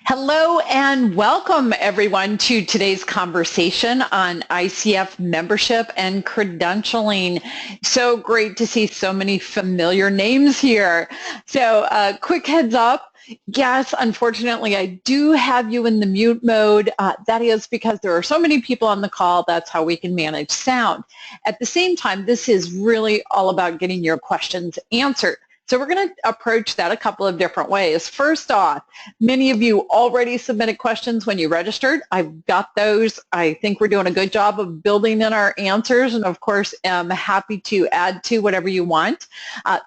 Hello and welcome everyone to today's conversation on ICF membership and credentialing. So great to see so many familiar names here. So quick heads up. Yes, unfortunately, I do have you in the mute mode. That is because there are so many people on the call. That's how we can manage sound. At the same time, this is really all about getting your questions answered. So we're going to approach that a couple of different ways. First off, many of you already submitted questions when you registered. I've got those. I think we're doing a good job of building in our answers, and of course, I'm happy to add to whatever you want.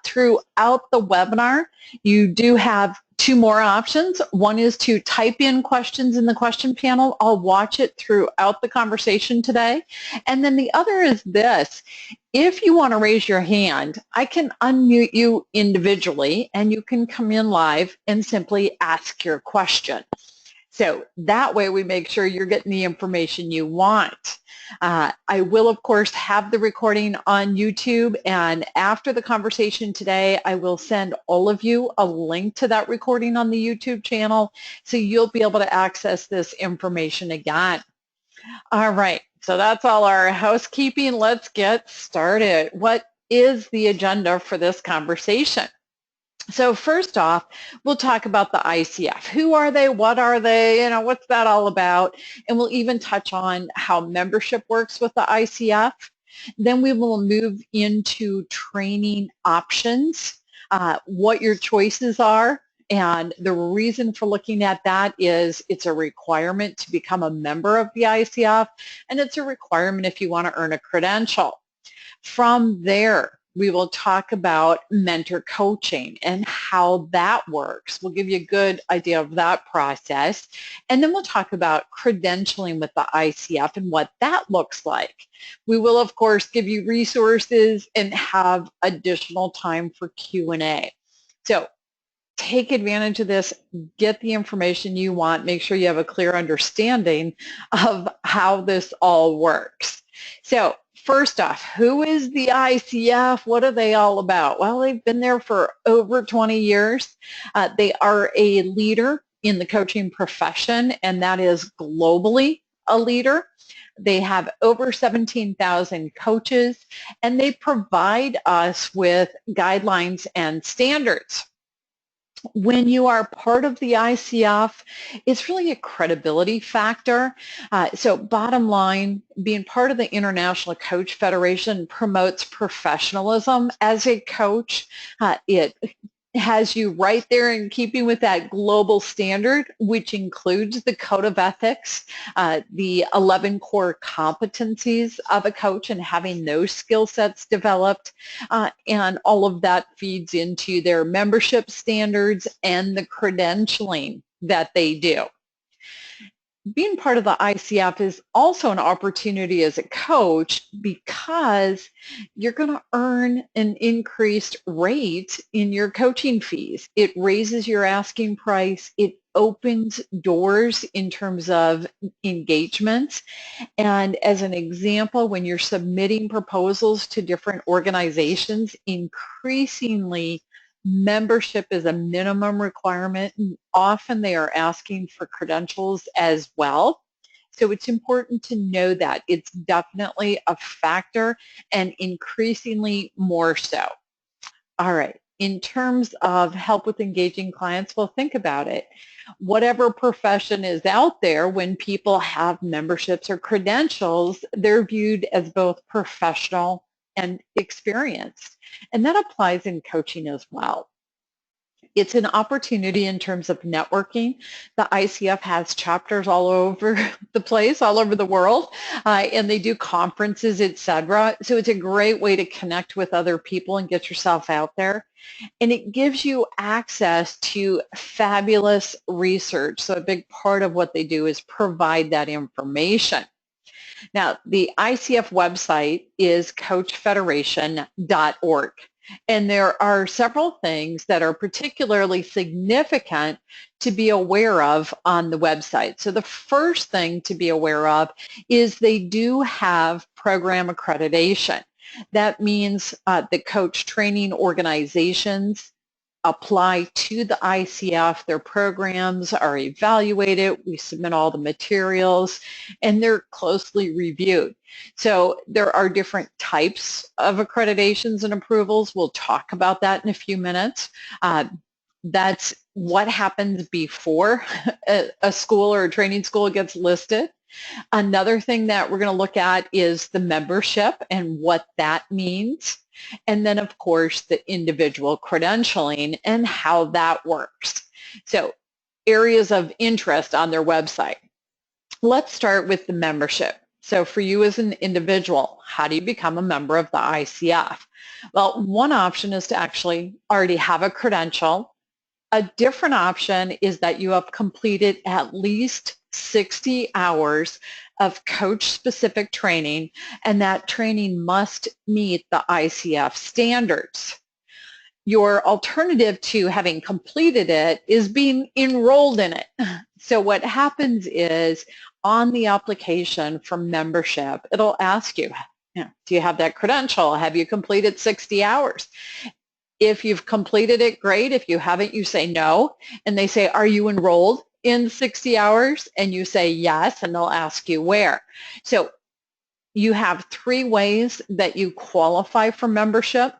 Throughout the webinar, you do have two more options. One is to type in questions in the question panel. I'll watch it throughout the conversation today. And then the other is this. If you want to raise your hand, I can unmute you individually and you can come in live and simply ask your question. So that way we make sure you're getting the information you want. I will, of course, have the recording on YouTube, and after the conversation today, I will send all of you a link to that recording on the YouTube channel, so you'll be able to access this information again. All right, so that's all our housekeeping. Let's get started. What is the agenda for this conversation? So first off, we'll talk about the ICF. Who are they? What are they? You know, what's that all about? And we'll even touch on how membership works with the ICF. Then we will move into training options, what your choices are. And the reason for looking at that is it's a requirement to become a member of the ICF, and it's a requirement if you want to earn a credential. From there, we will talk about mentor coaching and how that works. We'll give you a good idea of that process. And then we'll talk about credentialing with the ICF and what that looks like. We will, of course, give you resources and have additional time for Q&A. So take advantage of this, get the information you want, make sure you have a clear understanding of how this all works. So first off, who is the ICF? What are they all about? Well, they've been there for over 20 years. They are a leader in the coaching profession, and that is globally a leader. They have over 17,000 coaches, and they provide us with guidelines and standards. When you are part of the ICF, it's really a credibility factor. So bottom line, being part of the International Coach Federation promotes professionalism as a coach. It has you right there in keeping with that global standard, which includes the code of ethics, the 11 core competencies of a coach and having those skill sets developed, and all of that feeds into their membership standards and the credentialing that they do. Being part of the ICF is also an opportunity as a coach because you're going to earn an increased rate in your coaching fees. It raises your asking price. It opens doors in terms of engagements. And as an example, when you're submitting proposals to different organizations, increasingly membership is a minimum requirement, and often they are asking for credentials as well. So it's important to know that. It's definitely a factor and increasingly more so. All right, in terms of help with engaging clients, well, think about it. Whatever profession is out there, when people have memberships or credentials, they're viewed as both professional and experienced. And that applies in coaching as well. It's an opportunity in terms of networking. The ICF has chapters all over the place, all over the world, and they do conferences, etc. So it's a great way to connect with other people and get yourself out there. And it gives you access to fabulous research. So a big part of what they do is provide that information. Now, the ICF website is coachfederation.org, and there are several things that are particularly significant to be aware of on the website. So the first thing to be aware of is they do have program accreditation. That means the coach training organizations apply to the ICF. Their programs are evaluated. We submit all the materials, and they're closely reviewed. So there are different types of accreditations and approvals. We'll talk about that in a few minutes. That's what happens before a school or a training school gets listed. Another thing that we're going to look at is the membership and what that means. And then, of course, the individual credentialing and how that works. So, areas of interest on their website. Let's start with the membership. So for you as an individual, how do you become a member of the ICF? Well, one option is to actually already have a credential. A different option is that you have completed at least 60 hours of coach-specific training, and that training must meet the ICF standards. Your alternative to having completed it is being enrolled in it. So what happens is on the application for membership, it'll ask you, do you have that credential? Have you completed 60 hours? If you've completed it, great. If you haven't, you say no. And they say, are you enrolled in 60 hours? And you say yes, and they'll ask you where. So you have 3 ways that you qualify for membership.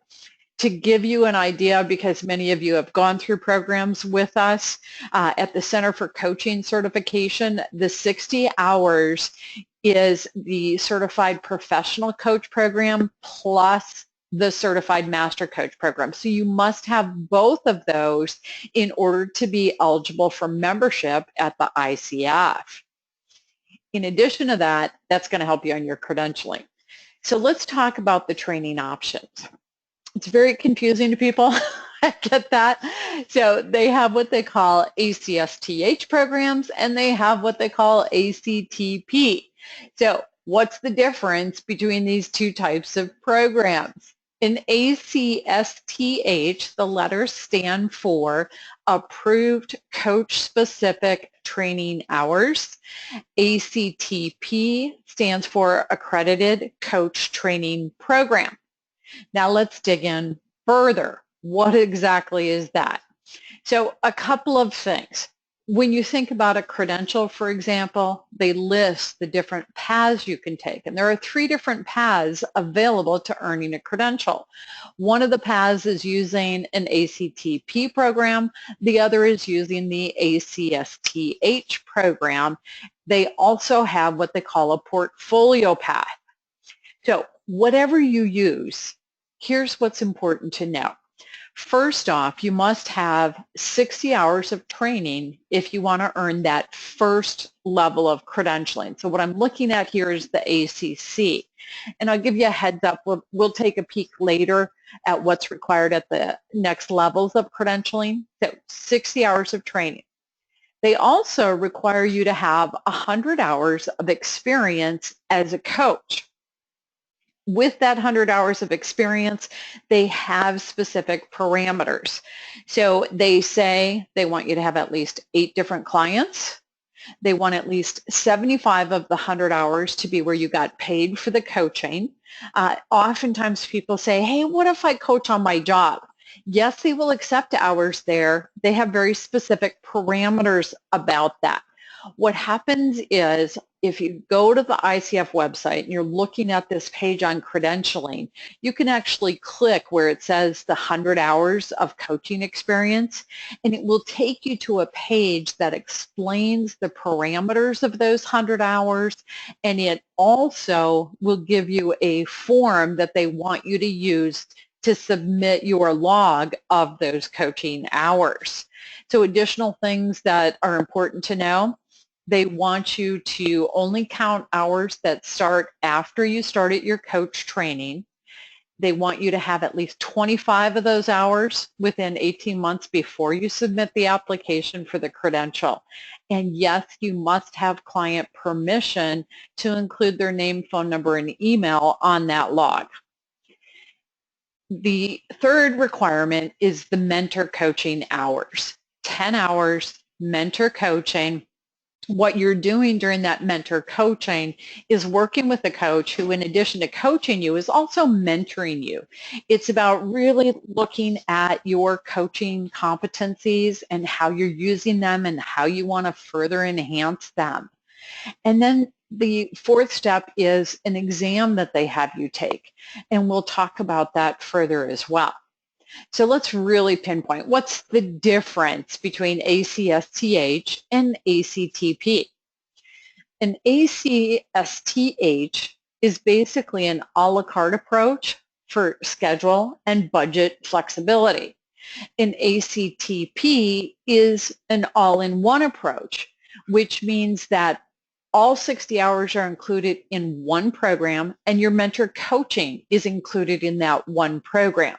To give you an idea, because many of you have gone through programs with us at the Center for Coaching Certification, the 60 hours is the Certified Professional Coach Program plus the Certified Master Coach Program. So you must have both of those in order to be eligible for membership at the ICF. In addition to that, that's going to help you on your credentialing. So let's talk about the training options. It's very confusing to people. I get that. So they have what they call ACSTH programs, and they have what they call ACTP. So what's the difference between these 2 types of programs? In ACSTH, the letters stand for Approved Coach-Specific Training Hours. ACTP stands for Accredited Coach Training Program. Now let's dig in further. What exactly is that? So a couple of things. When you think about a credential, for example, they list the different paths you can take. And there are 3 different paths available to earning a credential. One of the paths is using an ACTP program. The other is using the ACSTH program. They also have what they call a portfolio path. So whatever you use, here's what's important to know. First off, you must have 60 hours of training if you want to earn that first level of credentialing. So what I'm looking at here is the ACC. And I'll give you a heads up. We'll take a peek later at what's required at the next levels of credentialing. So 60 hours of training. They also require you to have 100 hours of experience as a coach. With that 100 hours of experience, they have specific parameters. So they say they want you to have at least 8 different clients. They want at least 75 of the 100 hours to be where you got paid for the coaching. Oftentimes people say, hey, what if I coach on my job? Yes, they will accept hours there. They have very specific parameters about that. What happens is if you go to the ICF website and you're looking at this page on credentialing, you can actually click where it says the 100 hours of coaching experience, and it will take you to a page that explains the parameters of those 100 hours, and it also will give you a form that they want you to use to submit your log of those coaching hours. So additional things that are important to know. They want you to only count hours that start after you started your coach training. They want you to have at least 25 of those hours within 18 months before you submit the application for the credential. And yes, you must have client permission to include their name, phone number, and email on that log. The third requirement is the mentor coaching hours. 10 hours mentor coaching. what you're doing during that mentor coaching is working with a coach who, in addition to coaching you, is also mentoring you. It's about really looking at your coaching competencies and how you're using them and how you want to further enhance them. And then the fourth step is an exam that they have you take, and we'll talk about that further as well. So let's really pinpoint what's the difference between ACSTH and ACTP. An ACSTH is basically an a la carte approach for schedule and budget flexibility. An ACTP is an all-in-one approach, which means that all 60 hours are included in one program, and your mentor coaching is included in that one program.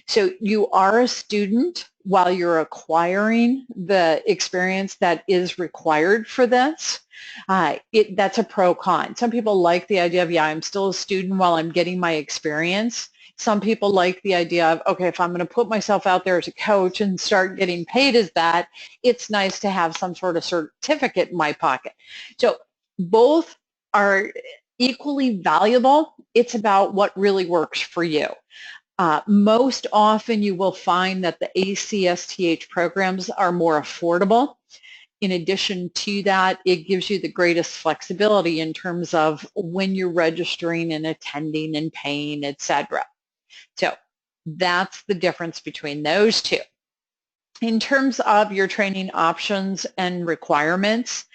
So you are a student while you're acquiring the experience that is required for this. That's a pro-con. Some people like the idea of, yeah, I'm still a student while I'm getting my experience. Some people like the idea of, okay, if I'm going to put myself out there as a coach and start getting paid as that, it's nice to have some sort of certificate in my pocket. So both are equally valuable. It's about what really works for you. Most often you will find that the ACSTH programs are more affordable. In addition to that, it gives you the greatest flexibility in terms of when you're registering and attending and paying, etc. So that's the difference between those two. In terms of your training options and requirements,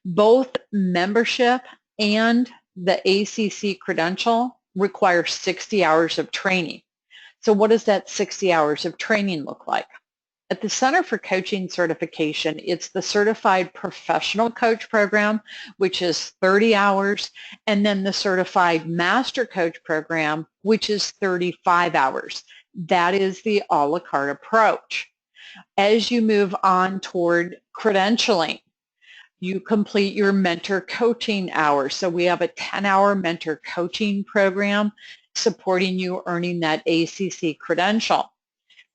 both membership and the ACC credential require 60 hours of training. So what does that 60 hours of training look like? At the Center for Coaching Certification, it's the Certified Professional Coach Program, which is 30 hours, and then the Certified Master Coach Program, which is 35 hours. That is the a la carte approach. As you move on toward credentialing, you complete your mentor coaching hours. So we have a 10-hour mentor coaching program supporting you earning that ACC credential.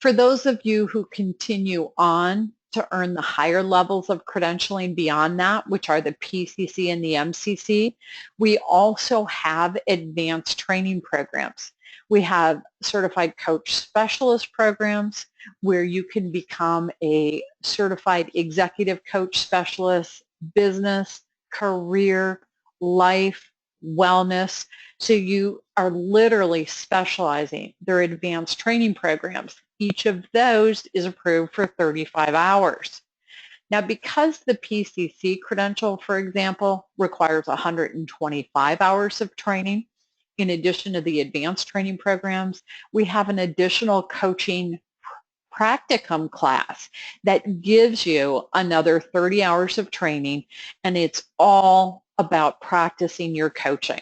For those of you who continue on to earn the higher levels of credentialing beyond that, which are the PCC and the MCC, we also have advanced training programs. We have certified coach specialist programs where you can become a certified executive coach specialist, business, career, life, wellness. So you are literally specializing. They're advanced training programs. Each of those is approved for 35 hours. Now, because the PCC credential, for example, requires 125 hours of training, in addition to the advanced training programs, we have an additional coaching practicum class that gives you another 30 hours of training, and it's all about practicing your coaching.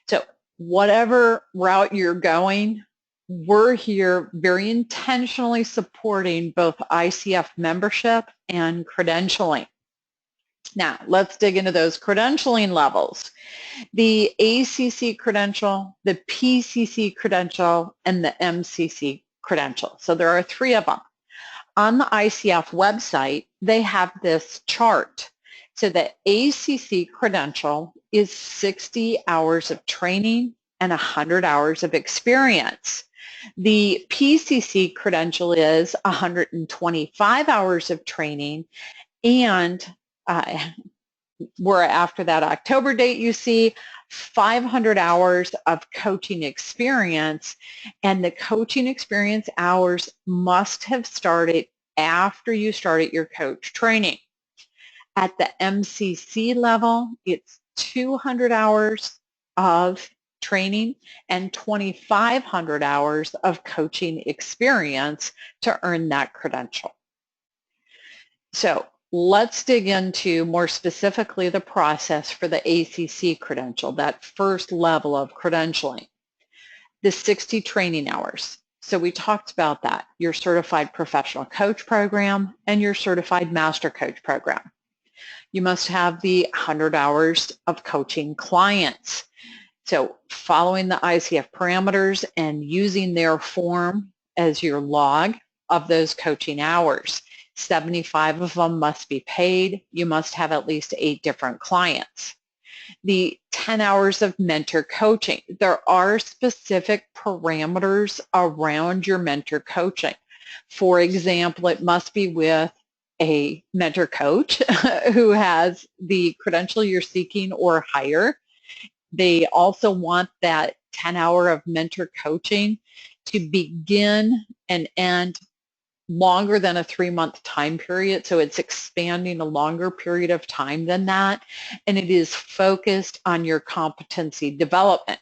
So whatever route you're going, we're here very intentionally supporting both ICF membership and credentialing. Now, let's dig into those credentialing levels. The ACC credential, the PCC credential, and the MCC credential. So there are three of them. On the ICF website, they have this chart. So the ACC credential is 60 hours of training and 100 hours of experience. The PCC credential is 125 hours of training, and we're after that October date, you see 500 hours of coaching experience, and the coaching experience hours must have started after you started your coach training. At the MCC level, it's 200 hours of training and 2,500 hours of coaching experience to earn that credential. So let's dig into more specifically the process for the ACC credential, that first level of credentialing. The 60 training hours. So we talked about that, your certified professional coach program and your certified master coach program. You must have the 100 hours of coaching clients. So following the ICF parameters and using their form as your log of those coaching hours. 75 of them must be paid. You must have at least 8 different clients. The 10 hours of mentor coaching. There are specific parameters around your mentor coaching. For example, it must be with a mentor coach who has the credential you're seeking or higher. They also want that 10-hour of mentor coaching to begin and end longer than a 3-month time period. So it's expanding a longer period of time than that. And it is focused on your competency development.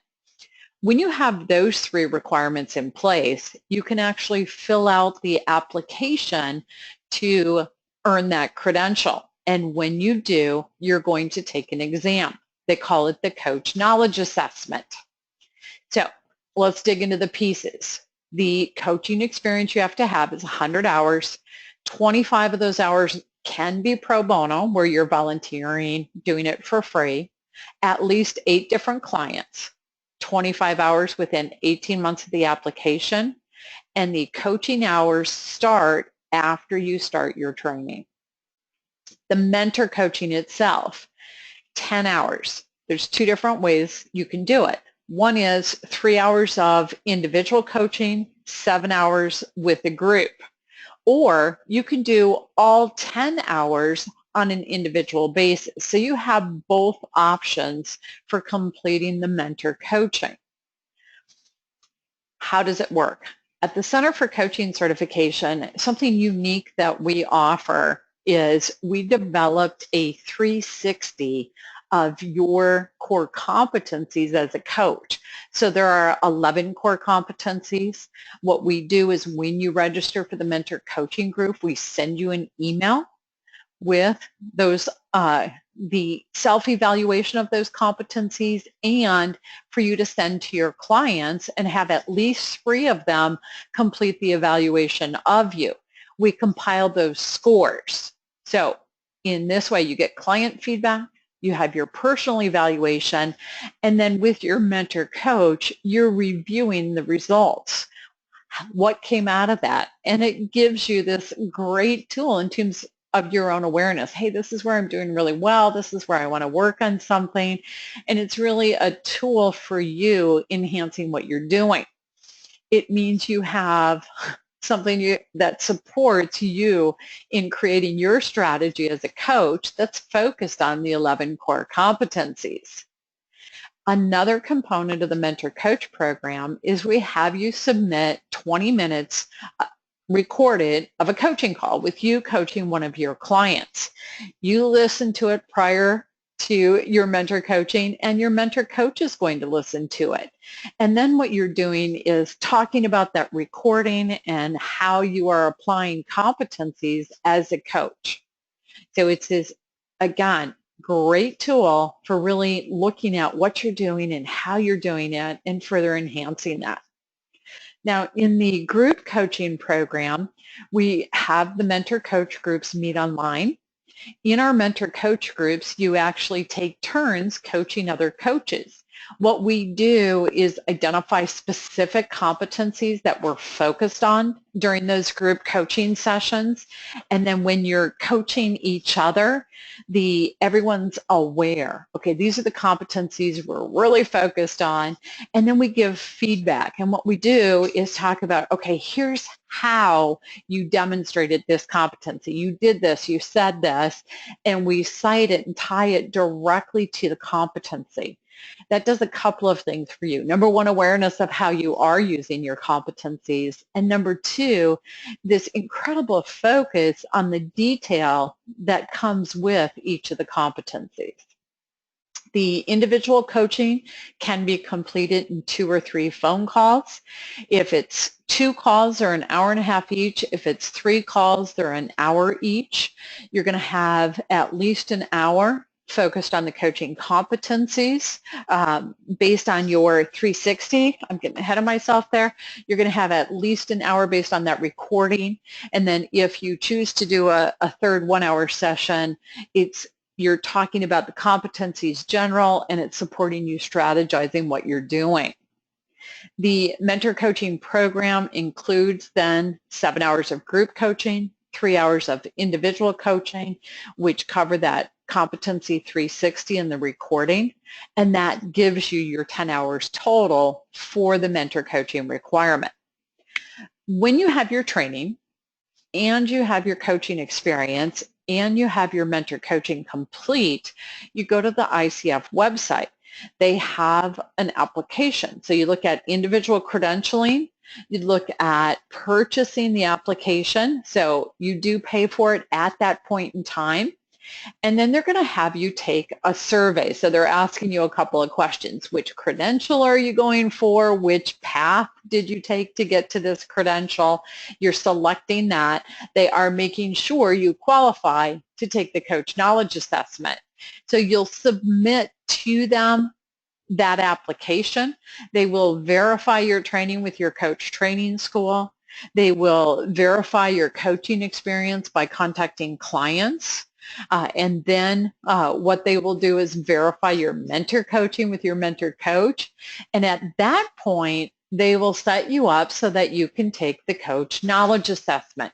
When you have those 3 requirements in place, you can actually fill out the application to earn that credential. And when you do, you're going to take an exam. They call it the Coach Knowledge Assessment. So let's dig into the pieces. The coaching experience you have to have is 100 hours. 25 of those hours can be pro bono, where you're volunteering, doing it for free. At least 8 different clients. 25 hours within 18 months of the application. And the coaching hours start after you start your training. The mentor coaching itself, 10 hours. There's 2 different ways you can do it. One is 3 hours of individual coaching, 7 hours with a group. Or you can do all 10 hours on an individual basis. So you have both options for completing the mentor coaching. How does it work? At the Center for Coaching Certification, something unique that we offer is we developed a 360 of your core competencies as a coach. So there are 11 core competencies. What we do is when you register for the mentor coaching group, we send you an email with those the self-evaluation of those competencies, and for you to send to your clients and have at least 3 of them complete the evaluation of you. We compile those scores. So in this way, you get client feedback, you have your personal evaluation, and then with your mentor coach, you're reviewing the results. What came out of that? And it gives you this great tool in terms of your own awareness. Hey, this is where I'm doing really well. This is where I want to work on something. And it's really a tool for you enhancing what you're doing. It means you have something that supports you in creating your strategy as a coach that's focused on the 11 core competencies. Another component of the Mentor Coach program is we have you submit 20 minutes recorded of a coaching call with you coaching one of your clients. You listen to it prior to your mentor coaching, and your mentor coach is going to listen to it. And then what you're doing is talking about that recording and how you are applying competencies as a coach. So it's this, again, great tool for really looking at what you're doing and how you're doing it and further enhancing that. Now, in the group coaching program, we have the mentor coach groups meet online. In our mentor coach groups, you actually take turns coaching other coaches. What we do is identify specific competencies that we're focused on during those group coaching sessions. And then when you're coaching each other, everyone's aware, okay, these are the competencies we're really focused on. And then we give feedback. And what we do is talk about, okay, here's how you demonstrated this competency. You did this, you said this, and we cite it and tie it directly to the competency. That does a couple of things for you. Number one, awareness of how you are using your competencies. And number two, this incredible focus on the detail that comes with each of the competencies. The individual coaching can be completed in 2 or 3 phone calls. If it's 2 calls, they're an hour and a half each. If it's 3 calls, they're an hour each. You're going to have at least an hour focused on the coaching competencies based on your 360. I'm getting ahead of myself there. You're going to have at least an hour based on that recording. And then if you choose to do a third 1-hour session, you're talking about the competencies general, and it's supporting you strategizing what you're doing. The mentor coaching program includes then 7 hours of group coaching, 3 hours of individual coaching, which cover that Competency 360 and the recording, and that gives you your 10 hours total for the mentor coaching requirement. When you have your training and you have your coaching experience and you have your mentor coaching complete, you go to the ICF website. They have an application. So you look at individual credentialing, you look at purchasing the application. So you do pay for it at that point in time. And then they're going to have you take a survey. So they're asking you a couple of questions. Which credential are you going for? Which path did you take to get to this credential? You're selecting that. They are making sure you qualify to take the coach knowledge assessment. So you'll submit to them that application. They will verify your training with your coach training school. They will verify your coaching experience by contacting clients. And then what they will do is verify your mentor coaching with your mentor coach. And at that point, they will set you up so that you can take the coach knowledge assessment.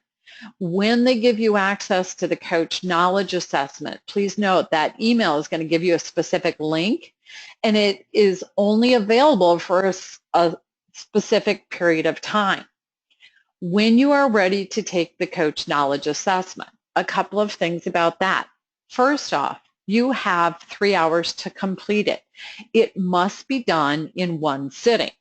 When they give you access to the coach knowledge assessment, please note that email is going to give you a specific link, and it is only available for a specific period of time. When you are ready to take the coach knowledge assessment, a couple of things about that. First off, you have 3 hours to complete it. It must be done in one sitting.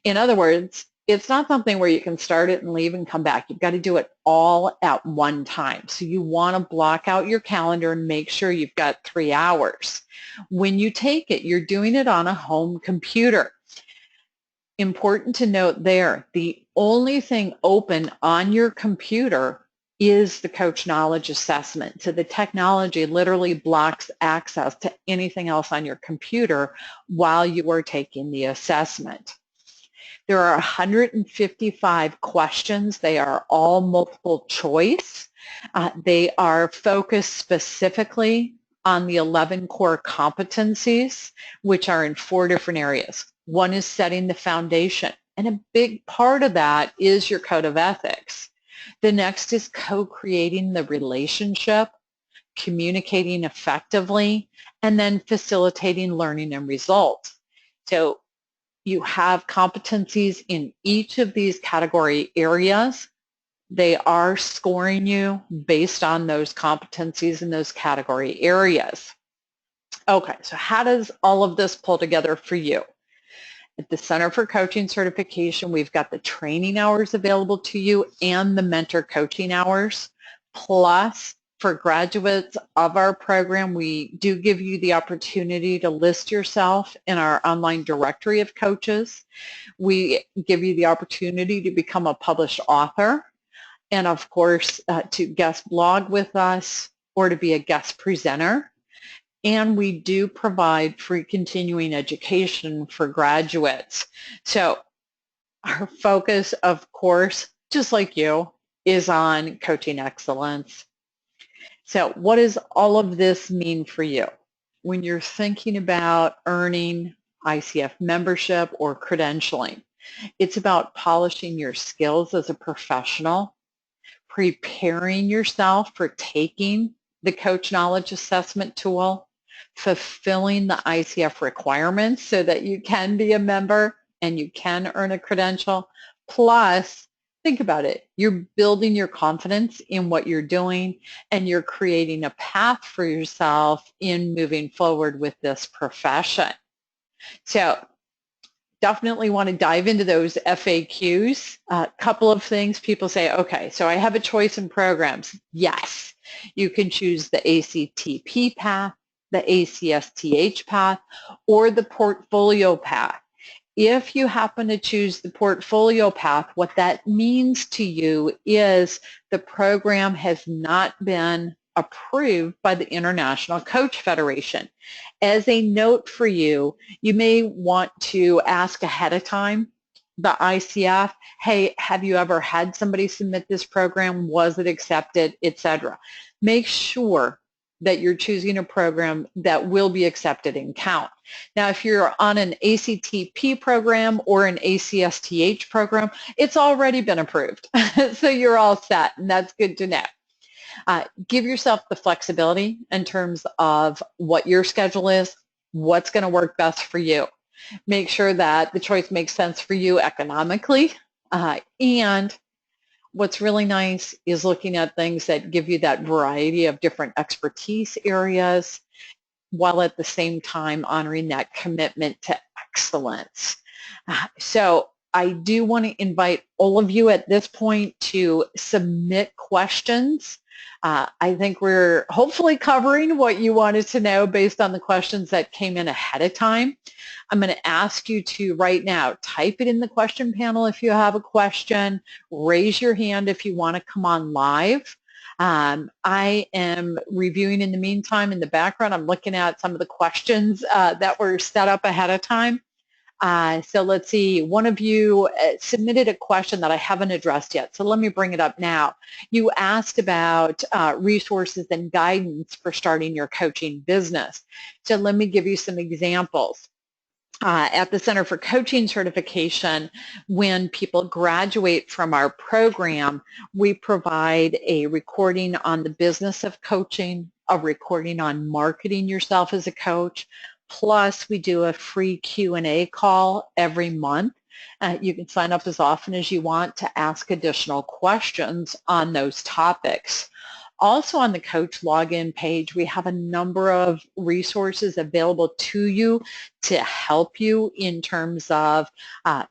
In other words, it's not something where you can start it and leave and come back. You've got to do it all at one time. So you want to block out your calendar and make sure you've got 3 hours. When you take it, you're doing it on a home computer. Important to note there, the only thing open on your computer is the coach knowledge assessment. So the technology literally blocks access to anything else on your computer while you are taking the assessment. There are 155 questions. They are all multiple choice. They are focused specifically on the 11 core competencies, which are in 4 different areas. One is setting the foundation, and a big part of that is your code of ethics. The next is co-creating the relationship, communicating effectively, and then facilitating learning and results. So you have competencies in each of these category areas. They are scoring you based on those competencies in those category areas. Okay, so how does all of this pull together for you? At the Center for Coaching Certification, we've got the training hours available to you and the mentor coaching hours. Plus, for graduates of our program, we do give you the opportunity to list yourself in our online directory of coaches. We give you the opportunity to become a published author, and of course, to guest blog with us or to be a guest presenter. And we do provide free continuing education for graduates. So our focus, of course, just like you, is on coaching excellence. So what does all of this mean for you? When you're thinking about earning ICF membership or credentialing, it's about polishing your skills as a professional, preparing yourself for taking the coach knowledge assessment tool, fulfilling the ICF requirements so that you can be a member and you can earn a credential. Plus, think about it, you're building your confidence in what you're doing, and you're creating a path for yourself in moving forward with this profession. So definitely want to dive into those FAQs. A couple of things people say, okay, so I have a choice in programs. Yes, you can choose the ACTP path, the ACSTH path, or the portfolio path. If you happen to choose the portfolio path, what that means to you is the program has not been approved by the International Coach Federation. As a note for you, you may want to ask ahead of time the ICF, hey, have you ever had somebody submit this program? Was it accepted, etc. Make sure that you're choosing a program that will be accepted and count. Now, if you're on an ACTP program or an ACSTH program, it's already been approved. So you're all set, and that's good to know. Give yourself the flexibility in terms of what your schedule is, what's going to work best for you. Make sure that the choice makes sense for you economically. And what's really nice is looking at things that give you that variety of different expertise areas, while at the same time honoring that commitment to excellence. So I do want to invite all of you at this point to submit questions. I think we're hopefully covering what you wanted to know based on the questions that came in ahead of time. I'm going to ask you to right now type it in the question panel if you have a question, raise your hand if you want to come on live. I am reviewing in the meantime in the background. I'm looking at some of the questions that were set up ahead of time. So let's see, one of you submitted a question that I haven't addressed yet, so let me bring it up now. You asked about resources and guidance for starting your coaching business. So let me give you some examples. At the Center for Coaching Certification, when people graduate from our program, we provide a recording on the business of coaching, a recording on marketing yourself as a coach, plus we do a free Q&A call every month. You can sign up as often as you want to ask additional questions on those topics. Also on the coach login page, we have a number of resources available to you to help you in terms of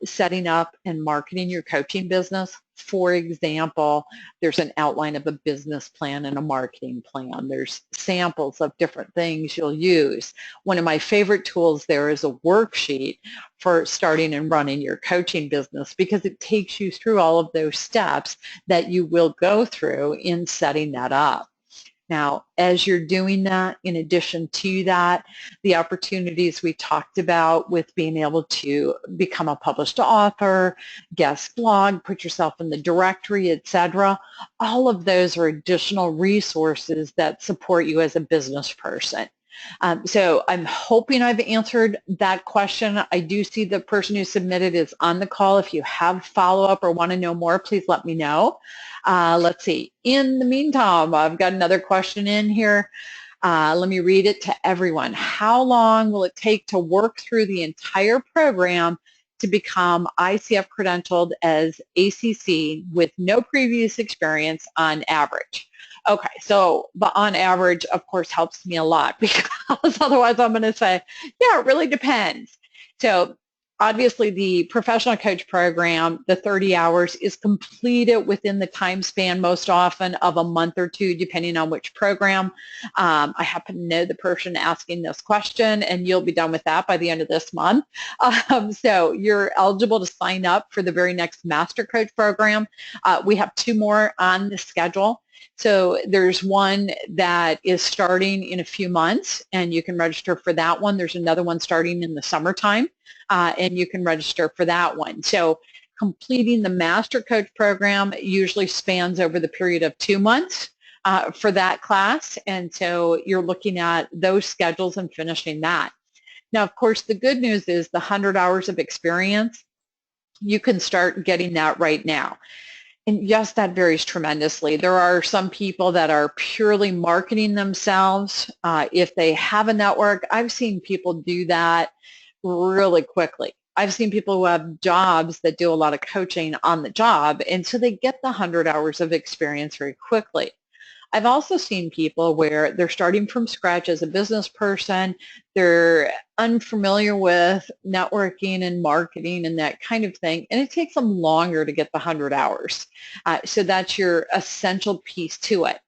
setting up and marketing your coaching business. For example, there's an outline of a business plan and a marketing plan. There's samples of different things you'll use. One of my favorite tools there is a worksheet for starting and running your coaching business, because it takes you through all of those steps that you will go through in setting that up. Now, as you're doing that, in addition to that, the opportunities we talked about with being able to become a published author, guest blog, put yourself in the directory, etc., all of those are additional resources that support you as a business person. So I'm hoping I've answered that question. I do see the person who submitted is on the call. If you have follow-up or want to know more, please let me know. Let's see. In the meantime, I've got another question in here. Let me read it to everyone. How long will it take to work through the entire program to become ICF credentialed as ACC with no previous experience on average? Okay, so but on average, of course, helps me a lot, because otherwise I'm going to say, yeah, it really depends. So obviously the professional coach program, the 30 hours, is completed within the time span most often of a month or two, depending on which program. I happen to know the person asking this question, and you'll be done with that by the end of this month. So you're eligible to sign up for the very next Master Coach program. We have 2 more on the schedule. So there's one that is starting in a few months, and you can register for that one. There's another one starting in the summertime, and you can register for that one. So completing the Master Coach program usually spans over the period of 2 months for that class, and so you're looking at those schedules and finishing that. Now, of course, the good news is the 100 hours of experience, you can start getting that right now. And yes, that varies tremendously. There are some people that are purely marketing themselves. If they have a network, I've seen people do that really quickly. I've seen people who have jobs that do a lot of coaching on the job, and so they get the 100 hours of experience very quickly. I've also seen people where they're starting from scratch as a business person. They're unfamiliar with networking and marketing and that kind of thing, and it takes them longer to get the 100 hours. So that's your essential piece to it.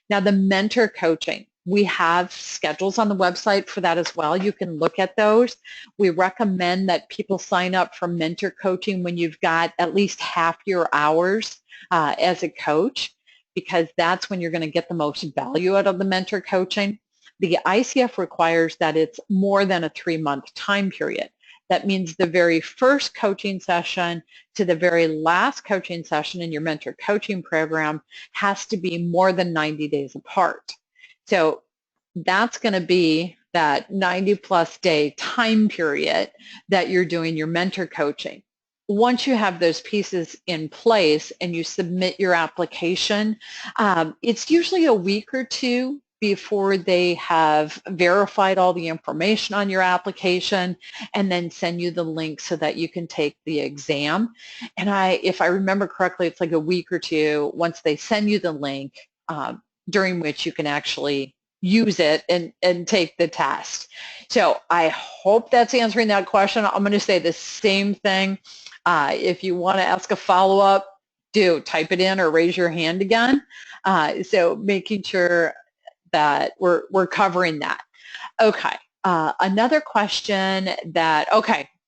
Now, the mentor coaching, we have schedules on the website for that as well. You can look at those. We recommend that people sign up for mentor coaching when you've got at least half your hours as a coach, because that's when you're going to get the most value out of the mentor coaching. The ICF requires that it's more than a 3-month time period. That means the very first coaching session to the very last coaching session in your mentor coaching program has to be more than 90 days apart. So that's going to be that 90+ day time period that you're doing your mentor coaching. once you have those pieces in place and you submit your application, it's usually a week or two before they have verified all the information on your application and then send you the link so that you can take the exam. And if I remember correctly, it's like a week or two once they send you the link, during which you can actually use it and take the test. So I hope that's answering that question. I'm going to say the same thing. If you want to ask a follow-up, do type it in or raise your hand again. So making sure that we're covering that. Okay. Another question that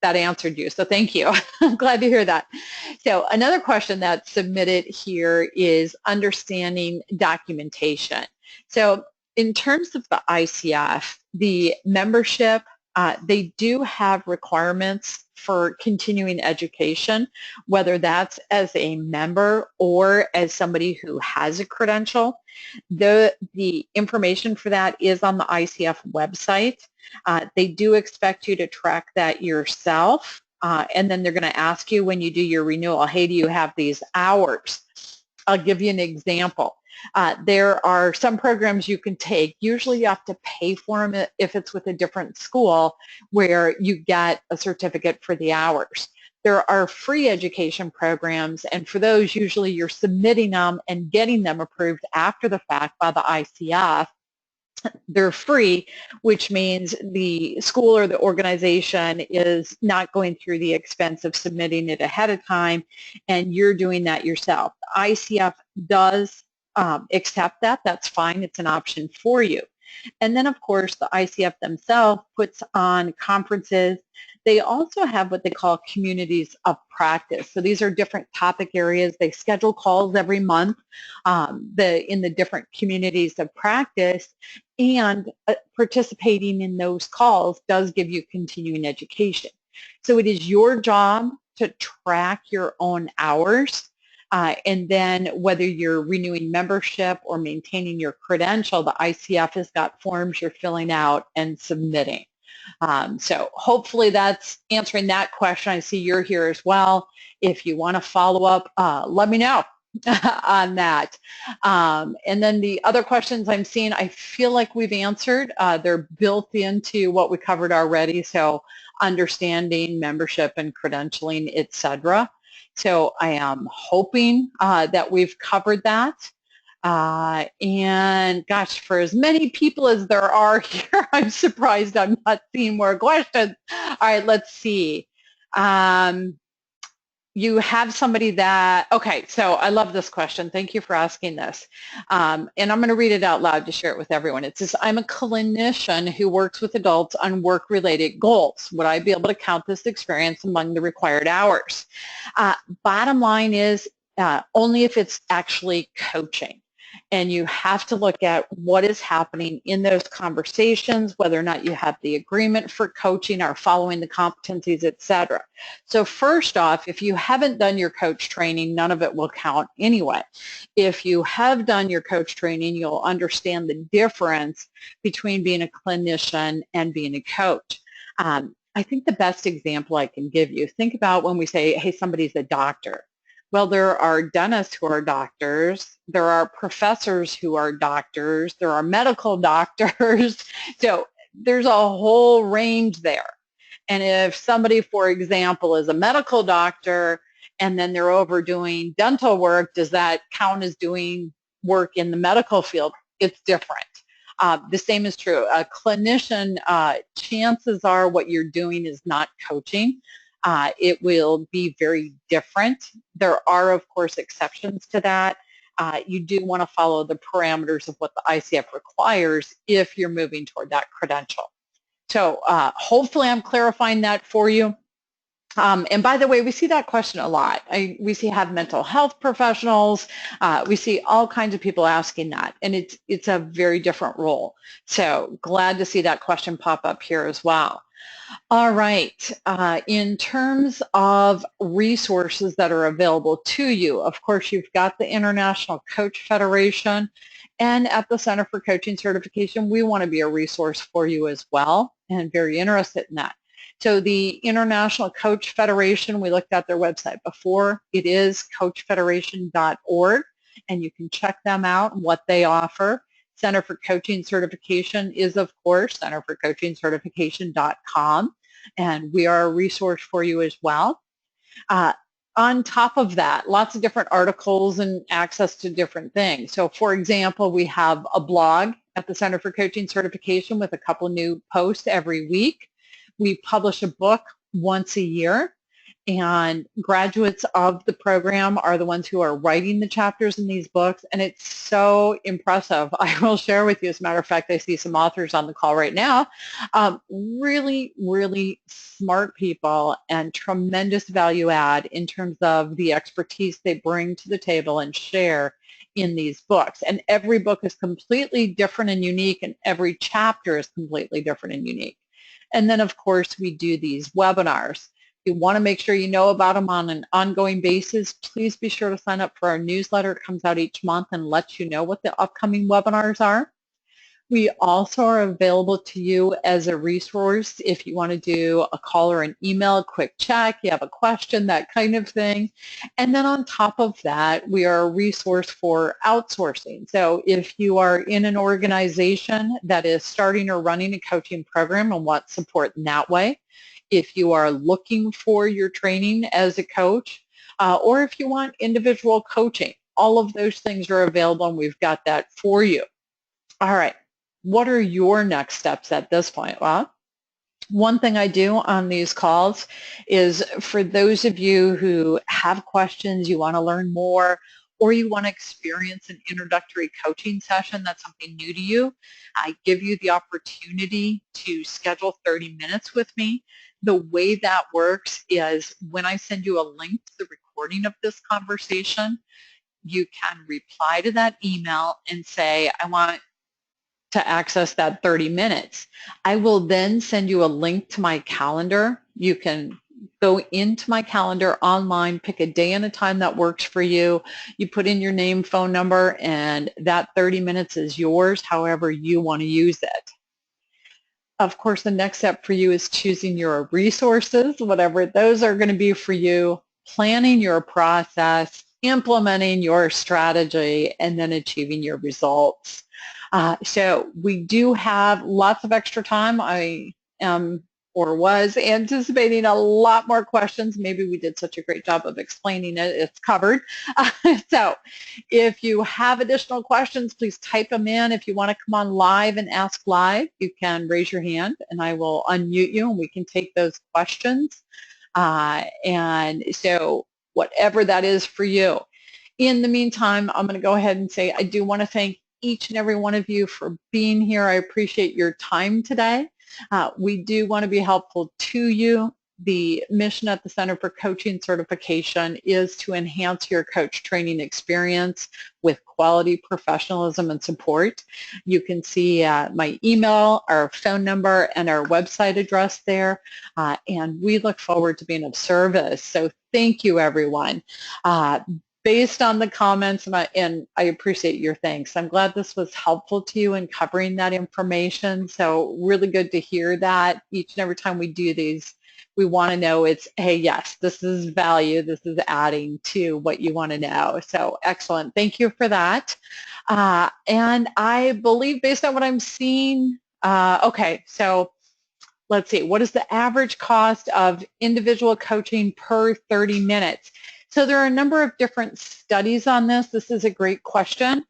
answered you. So thank you. I'm glad to hear that. So another question that's submitted here is understanding documentation. So in terms of the ICF, the membership, they do have requirements for continuing education, whether that's as a member or as somebody who has a credential. The information for that is on the ICF website. They do expect you to track that yourself, and then they're going to ask you when you do your renewal, hey, do you have these hours? I'll give you an example. There are some programs you can take. Usually you have to pay for them if it's with a different school, where you get a certificate for the hours. There are free education programs, and for those, usually you're submitting them and getting them approved after the fact by the ICF. They're free, which means the school or the organization is not going through the expense of submitting it ahead of time, and you're doing that yourself. The ICF does accept that. That's fine. It's an option for you. And then, of course, the ICF themselves puts on conferences. They also have what they call communities of practice. So these are different topic areas. They schedule calls every month in the different communities of practice, and participating in those calls does give you continuing education. So it is your job to track your own hours. And then whether you're renewing membership or maintaining your credential, the ICF has got forms you're filling out and submitting. So hopefully that's answering that question. I see you're here as well. If you want to follow up, let me know on that. And then the other questions I'm seeing, I feel like we've answered. They're built into what we covered already. So understanding membership and credentialing, etc. So I am hoping that we've covered that. And gosh, for as many people as there are here, I'm surprised I'm not seeing more questions. All right, let's see. You have somebody that, okay, so I love this question. Thank you for asking this. And I'm going to read it out loud to share it with everyone. It says, I'm a clinician who works with adults on work-related goals. Would I be able to count this experience among the required hours? Bottom line is only if it's actually coaching. And you have to look at what is happening in those conversations, whether or not you have the agreement for coaching or following the competencies, etc. So first off, if you haven't done your coach training, none of it will count anyway. If you have done your coach training, you'll understand the difference between being a clinician and being a coach. I think the best example I can give you, think about when we say, hey, somebody's a doctor. Well, there are dentists who are doctors, there are professors who are doctors, there are medical doctors, so there's a whole range there. And if somebody, for example, is a medical doctor and then they're over doing dental work, does that count as doing work in the medical field? It's different. The same is true. A clinician, chances are what you're doing is not coaching. It will be very different. There are, of course, exceptions to that. You do want to follow the parameters of what the ICF requires if you're moving toward that credential. So hopefully I'm clarifying that for you. And by the way, we see that question a lot. We have mental health professionals. We see all kinds of people asking that, and it's a very different role. So glad to see that question pop up here as well. All right, in terms of resources that are available to you, of course, you've got the International Coach Federation, and at the Center for Coaching Certification, we want to be a resource for you as well, and very interested in that. So the International Coach Federation, we looked at their website before. It is coachfederation.org, and you can check them out and what they offer. Center for Coaching Certification is, of course, centerforcoachingcertification.com, and we are a resource for you as well. On top of that, lots of different articles and access to different things. So for example, we have a blog at the Center for Coaching Certification with a couple of new posts every week. We publish a book once a year, and graduates of the program are the ones who are writing the chapters in these books, and it's so impressive. I will share with you, as a matter of fact, I see some authors on the call right now, really, really smart people and tremendous value add in terms of the expertise they bring to the table and share in these books. And every book is completely different and unique, and every chapter is completely different and unique. And then, of course, we do these webinars. If you want to make sure you know about them on an ongoing basis, please be sure to sign up for our newsletter. It comes out each month and lets you know what the upcoming webinars are. We also are available to you as a resource if you want to do a call or an email, a quick check, you have a question, that kind of thing. And then on top of that, we are a resource for outsourcing. So if you are in an organization that is starting or running a coaching program and want support in that way, if you are looking for your training as a coach, or if you want individual coaching, all of those things are available, and we've got that for you. All right. What are your next steps at this point? Well, one thing I do on these calls is, for those of you who have questions, you want to learn more, or you want to experience an introductory coaching session that's something new to you, I give you the opportunity to schedule 30 minutes with me. The way that works is, when I send you a link to the recording of this conversation, you can reply to that email and say, I want to access that 30 minutes. I will then send you a link to my calendar. You can go into my calendar online, pick a day and a time that works for you. You put in your name, phone number, and that 30 minutes is yours, however you want to use it. Of course, the next step for you is choosing your resources, whatever those are going to be for you, planning your process, implementing your strategy, and then achieving your results. So we do have lots of extra time. I am, or was, anticipating a lot more questions. Maybe we did such a great job of explaining it, it's covered. So if you have additional questions, please type them in. If you want to come on live and ask live, you can raise your hand and I will unmute you and we can take those questions. And so whatever that is for you. In the meantime, I'm going to go ahead and say I do want to thank each and every one of you for being here. I appreciate your time today. We do want to be helpful to you. The mission at the Center for Coaching Certification is to enhance your coach training experience with quality, professionalism, and support. You can see my email, our phone number, and our website address there, and we look forward to being of service. So thank you, everyone. Based on the comments, and I appreciate your thanks. I'm glad this was helpful to you in covering that information. So really good to hear that. Each and every time we do these, we want to know it's, hey, yes, this is value. This is adding to what you want to know. So excellent. Thank you for that. And I believe, based on what I'm seeing, okay, so let's see. What is the average cost of individual coaching per 30 minutes? So there are a number of different studies on this. This is a great question.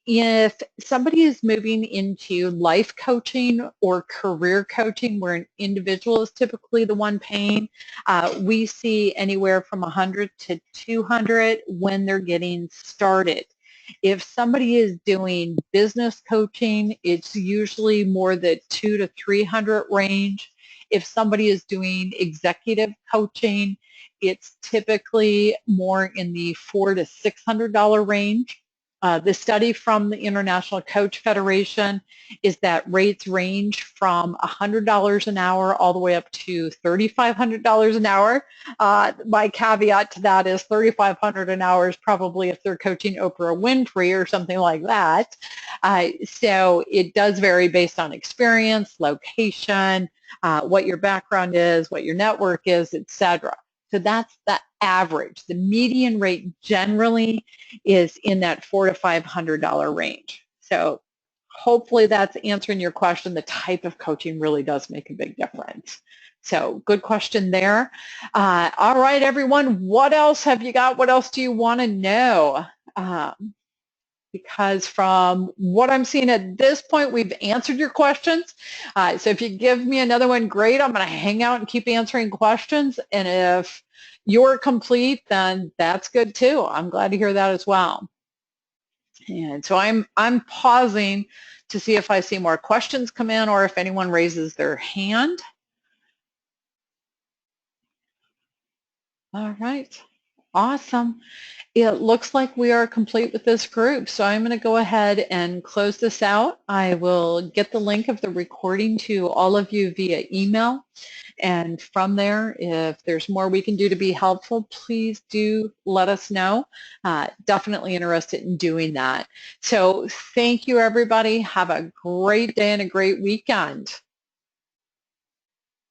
If somebody is moving into life coaching or career coaching, where an individual is typically the one paying, we see anywhere from $100 to $200 when they're getting started. If somebody is doing business coaching, it's usually more the $200 to $300 range. If somebody is doing executive coaching, it's typically more in the $400 to $600 range. The study from the International Coach Federation is that rates range from $100 an hour all the way up to $3,500 an hour. My caveat to that is $3,500 an hour is probably if they're coaching Oprah Winfrey or something like that. So it does vary based on experience, location, what your background is, what your network is, etc. So that's the average. The median rate generally is in that $400 to $500 range. So hopefully that's answering your question. The type of coaching really does make a big difference. So good question there. All right, everyone, what else have you got? What else do you want to know? Because from what I'm seeing at this point, we've answered your questions. So if you give me another one, great. I'm going to hang out and keep answering questions. And if you're complete, then that's good too. I'm glad to hear that as well. And so I'm pausing to see if I see more questions come in or if anyone raises their hand. All right, awesome. It looks like we are complete with this group, so I'm going to go ahead and close this out. I will get the link of the recording to all of you via email, and from there, if there's more we can do to be helpful, please do let us know. Definitely interested in doing that. So thank you, everybody. Have a great day and a great weekend.